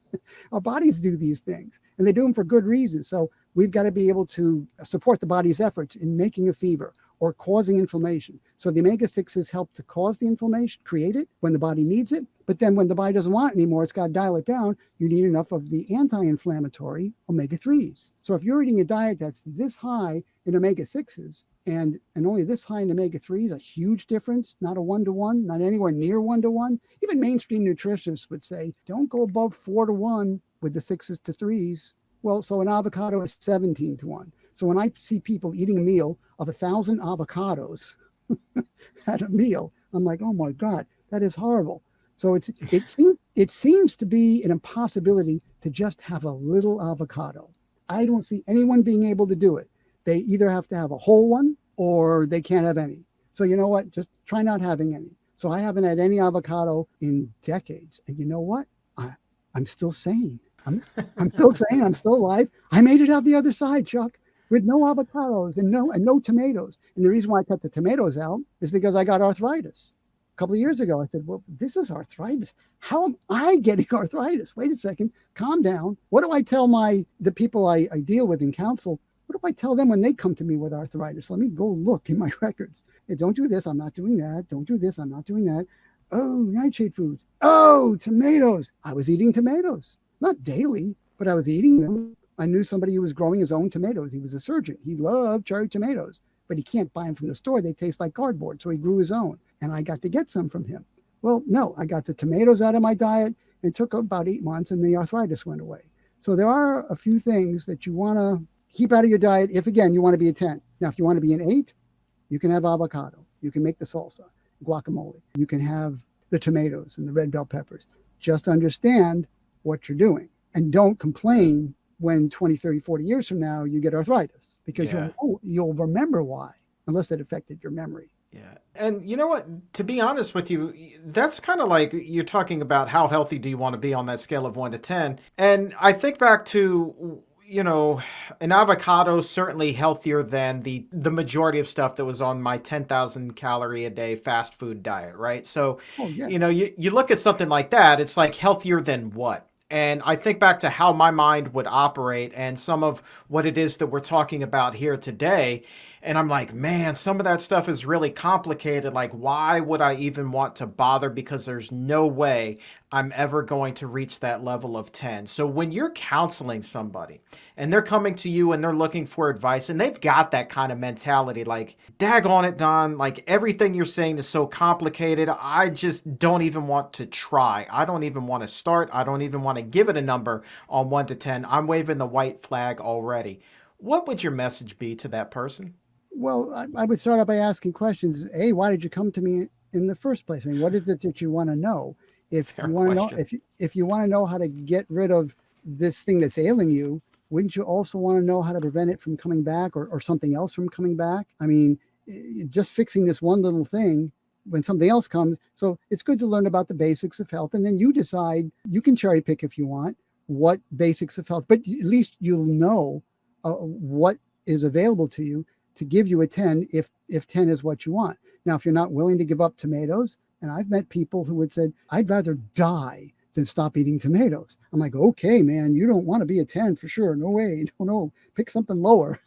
Our bodies do these things, and they do them for good reasons. So we've got to be able to support the body's efforts in making a fever or causing inflammation. So the omega-6s help to cause the inflammation, create it when the body needs it. But then when the body doesn't want it anymore, it's got to dial it down. You need enough of the anti-inflammatory omega-3s. So if you're eating a diet that's this high in omega-6s and only this high in omega-3s, a huge difference, not a 1-to-1, not anywhere near 1-to-1. Even mainstream nutritionists would say, don't go above 4-to-1 with the 6s to 3s. Well, so an avocado is 17-to-1. So when I see people eating a meal of 1,000 avocados at a meal, I'm like, oh my God, that is horrible. So it seems to be an impossibility to just have a little avocado. I don't see anyone being able to do it. They either have to have a whole one or they can't have any. So you know what? Just try not having any. So I haven't had any avocado in decades. And you know what? I'm still sane. I'm still sane. I'm still alive. I made it out the other side, Chuck, with no avocados and no tomatoes. And the reason why I cut the tomatoes out is because I got arthritis. A couple of years ago, I said, well, this is arthritis. How am I getting arthritis? Wait a second. Calm down. What do I tell the people I deal with in counsel? What do I tell them when they come to me with arthritis? Let me go look in my records. Hey, don't do this. I'm not doing that. Don't do this. I'm not doing that. Oh, nightshade foods. Oh, tomatoes. I was eating tomatoes. Not daily, but I was eating them. I knew somebody who was growing his own tomatoes. He was a surgeon. He loved cherry tomatoes, but he can't buy them from the store. They taste like cardboard. So he grew his own. And I got to get some from him. Well, no, I got the tomatoes out of my diet. It took about 8 months and the arthritis went away. So there are a few things that you want to keep out of your diet if, again, you want to be a 10. Now, if you want to be an 8, you can have avocado. You can make the salsa, guacamole. You can have the tomatoes and the red bell peppers. Just understand what you're doing and don't complain when 20, 30, 40 years from now you get arthritis because you'll remember why, unless it affected your memory. Yeah. And you know what, to be honest with you, that's kind of like you're talking about how healthy do you want to be on that scale of 1 to 10. And I think back to, an avocado certainly healthier than the majority of stuff that was on my 10,000 calorie a day fast food diet, right? So, you look at something like that, it's like healthier than what? And I think back to how my mind would operate and some of what it is that we're talking about here today. And I'm like, man, some of that stuff is really complicated. Like, why would I even want to bother? Because there's no way I'm ever going to reach that level of 10. So when you're counseling somebody and they're coming to you and they're looking for advice and they've got that kind of mentality, like, daggone it, Don, like everything you're saying is so complicated. I just don't even want to try. I don't even want to start. I don't even want to give it a number on 1 to 10. I'm waving the white flag already. What would your message be to that person? Well, I would start out by asking questions. A, why did you come to me in the first place? And what is it that you want to know? If you want to know how to get rid of this thing that's ailing you, wouldn't you also want to know how to prevent it from coming back, or something else from coming back? I mean, just fixing this one little thing when something else comes. So it's good to learn about the basics of health. And then you decide, you can cherry pick if you want what basics of health, but at least you'll know what is available to you to give you a 10 if 10 is what you want. Now, if you're not willing to give up tomatoes, and I've met people who would say, I'd rather die than stop eating tomatoes. I'm like, okay, man, you don't want to be a 10 for sure. No way. No, pick something lower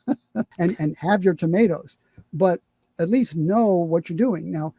and have your tomatoes. But at least know what you're doing. Now,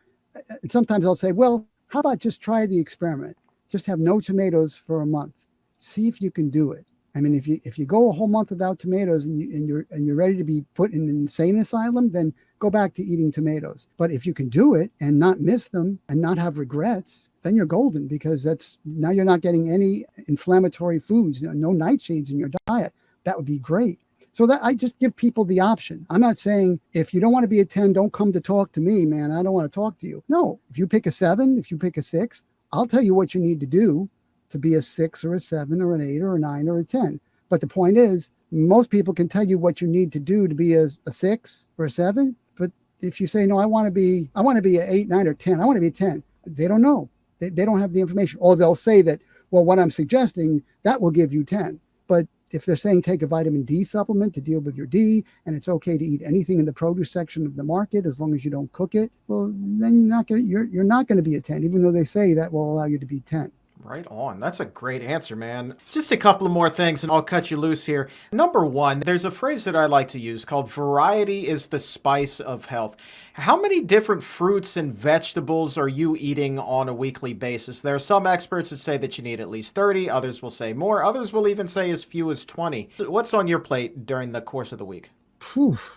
sometimes I'll say, well, how about just try the experiment? Just have no tomatoes for a month. See if you can do it. I mean, if you go a whole month without tomatoes and you're ready to be put in an insane asylum, then go back to eating tomatoes. But if you can do it and not miss them and not have regrets, then you're golden, because now you're not getting any inflammatory foods, no nightshades in your diet. That would be great. So that I just give people the option. I'm not saying if you don't want to be a 10, don't come to talk to me, man. I don't want to talk to you. No, if you pick a 7, if you pick a 6, I'll tell you what you need to do to be a 6 or a 7 or an 8 or a 9 or a 10. But the point is, most people can tell you what you need to do to be a 6 or a 7. But if you say, no, I want to be an 8, 9, or 10, I want to be a 10, they don't know. They don't have the information. Or they'll say that, well, what I'm suggesting, that will give you 10. But if they're saying take a vitamin D supplement to deal with your D, and it's okay to eat anything in the produce section of the market as long as you don't cook it, well, then you're not going to be a 10, even though they say that will allow you to be 10. Right on. That's a great answer, man. Just a couple of more things and I'll cut you loose here. Number one, there's a phrase that I like to use called variety is the spice of health. How many different fruits and vegetables are you eating on a weekly basis? There are some experts that say that you need at least 30. Others will say more. Others will even say as few as 20. What's on your plate during the course of the week?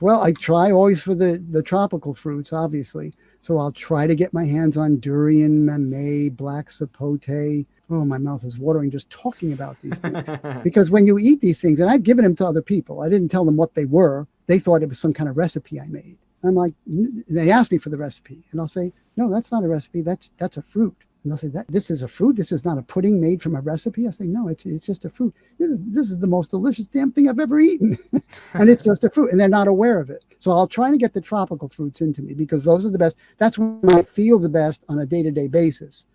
Well, I try always for the tropical fruits, obviously. So I'll try to get my hands on durian, mamey, black sapote. Oh, my mouth is watering just talking about these things. Because when you eat these things, and I've given them to other people, I didn't tell them what they were. They thought it was some kind of recipe I made. I'm like, they asked me for the recipe, and I'll say, no, that's not a recipe. That's a fruit. And they'll say, this is a fruit. This is not a pudding made from a recipe. I say, no, it's just a fruit. This is the most delicious damn thing I've ever eaten. And it's just a fruit, and they're not aware of it. So I'll try to get the tropical fruits into me, because those are the best. That's when I feel the best on a day-to-day basis,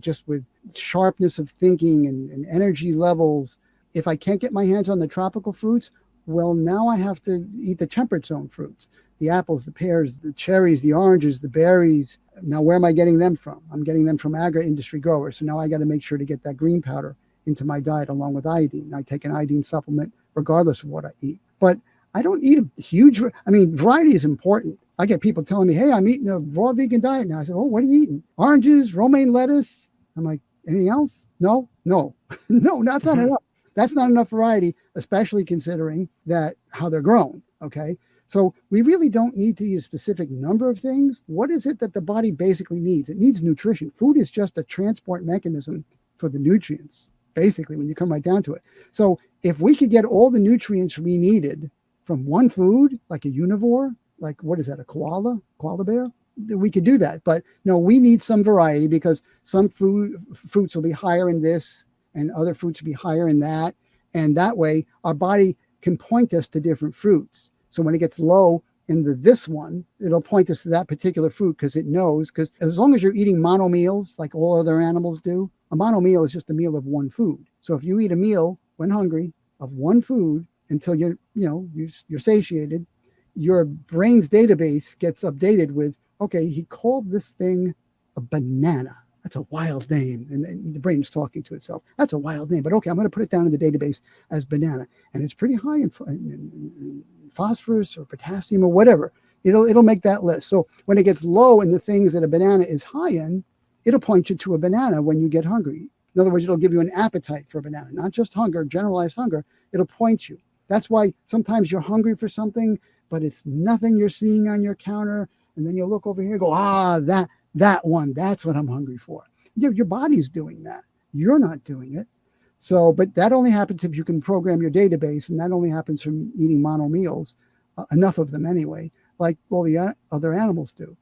just with sharpness of thinking and energy levels. If I can't get my hands on the tropical fruits, well, now I have to eat the temperate zone fruits, the apples, the pears, the cherries, the oranges, the berries. Now, where am I getting them from? I'm getting them from agri-industry growers. So now I got to make sure to get that green powder into my diet along with iodine. I take an iodine supplement regardless of what I eat. But I don't eat a huge, variety is important. I get people telling me, hey, I'm eating a raw vegan diet now. I said, oh, what are you eating? Oranges, romaine lettuce. I'm like, anything else? No, no, that's not enough. That's not enough variety, especially considering that how they're grown. Okay. So we really don't need to eat a specific number of things. What is it that the body basically needs? It needs nutrition. Food is just a transport mechanism for the nutrients, basically, when you come right down to it. So if we could get all the nutrients we needed from one food, like a univore, like what is that, a koala bear? We could do that. But no, we need some variety, because some fruits will be higher in this and other fruits will be higher in that. And that way our body can point us to different fruits. So when it gets low in this one, it'll point us to that particular fruit, because it knows, because as long as you're eating mono meals like all other animals do, a mono meal is just a meal of one food. So if you eat a meal when hungry of one food until you're satiated, your brain's database gets updated with, okay, he called this thing a banana. That's a wild name. And the brain is talking to itself. That's a wild name. But okay, I'm going to put it down in the database as banana. And it's pretty high in phosphorus or potassium or whatever. It'll make that list. So when it gets low in the things that a banana is high in, it'll point you to a banana when you get hungry. In other words, it'll give you an appetite for a banana, not just hunger, generalized hunger. It'll point you. That's why sometimes you're hungry for something, but it's nothing you're seeing on your counter. And then you'll look over here and go, that one, that's what I'm hungry for. Your body's doing that. You're not doing it. So, but that only happens if you can program your database, and that only happens from eating mono meals, enough of them anyway, like all the other animals do.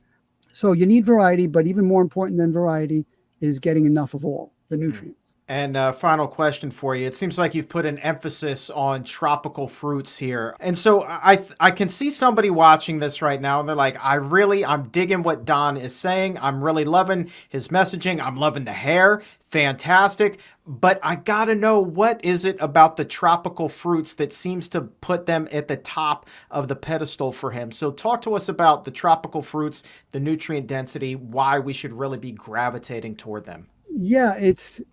So you need variety, but even more important than variety is getting enough of all. the nutrients. And final question for you. It seems like you've put an emphasis on tropical fruits here. And so I can see somebody watching this right now and they're like, I'm digging what Don is saying. I'm really loving his messaging. I'm loving the hair. Fantastic. But I got to know, what is it about the tropical fruits that seems to put them at the top of the pedestal for him? So talk to us about the tropical fruits, the nutrient density, why we should really be gravitating toward them. Yeah,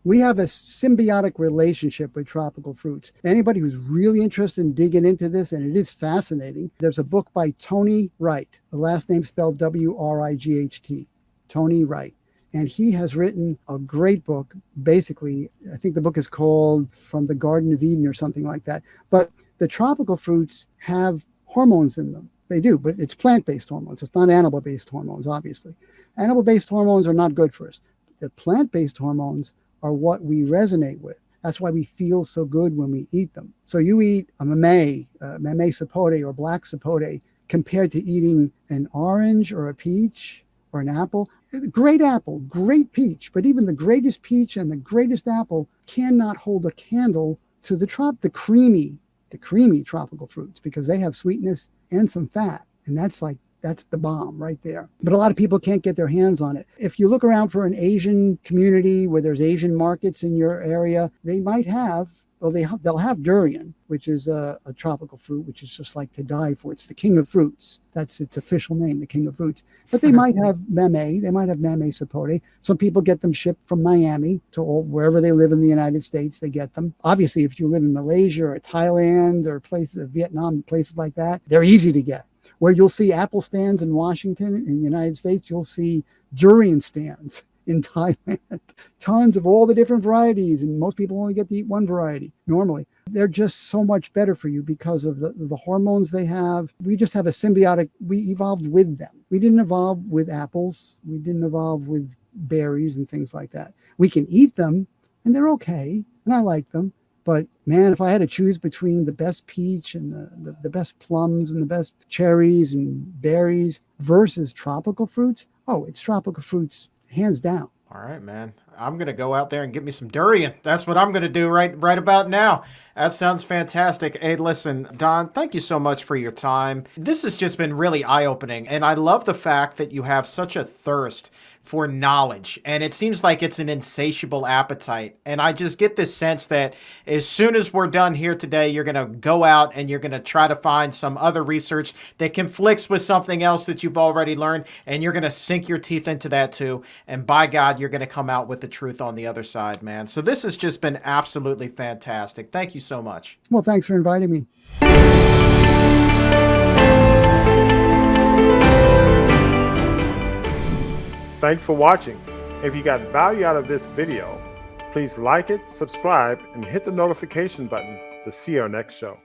we have a symbiotic relationship with tropical fruits. Anybody who's really interested in digging into this, and it is fascinating, there's a book by Tony Wright. The last name spelled Wright. Tony Wright. And he has written a great book. Basically, I think the book is called From the Garden of Eden or something like that. But the tropical fruits have hormones in them. They do, but it's plant-based hormones. It's not animal-based hormones, obviously. Animal-based hormones are not good for us. The plant-based hormones are what we resonate with. That's why we feel so good when we eat them. So you eat a mamey sapote or black sapote compared to eating an orange or a peach or an apple. Great apple, great peach, but even the greatest peach and the greatest apple cannot hold a candle to the creamy tropical fruits, because they have sweetness and some fat. And that's the bomb right there. But a lot of people can't get their hands on it. If you look around for an Asian community where there's Asian markets in your area, they might have, they'll have durian, which is a tropical fruit, which is just like to die for. It's the king of fruits. That's its official name, the king of fruits. But they might have mamey. They might have mamey sapote. Some people get them shipped from Miami to wherever they live in the United States. They get them. Obviously, if you live in Malaysia or Thailand or Vietnam, places like that, they're easy to get. Where you'll see apple stands in Washington, in the United States, you'll see durian stands in Thailand. Tons of all the different varieties, and most people only get to eat one variety normally. They're just so much better for you because of the hormones they have. We just have we evolved with them. We didn't evolve with apples. We didn't evolve with berries and things like that. We can eat them, and they're okay, and I like them. But man, if I had to choose between the best peach and the best plums and the best cherries and berries versus tropical fruits, it's tropical fruits, hands down. All right, man. I'm going to go out there and get me some durian. That's what I'm going to do right about now. That sounds fantastic. Hey, listen, Don, thank you so much for your time. This has just been really eye-opening, and I love the fact that you have such a thirst for knowledge, and it seems like it's an insatiable appetite. And I just get this sense that as soon as we're done here today, you're going to go out and you're going to try to find some other research that conflicts with something else that you've already learned, and you're going to sink your teeth into that too. And by God, you're going to come out with the truth on the other side, man. So this has just been absolutely fantastic. Thank you so much. Well, thanks for inviting me. Thanks for watching. If you got value out of this video, please like it, subscribe, and hit the notification button to see our next show.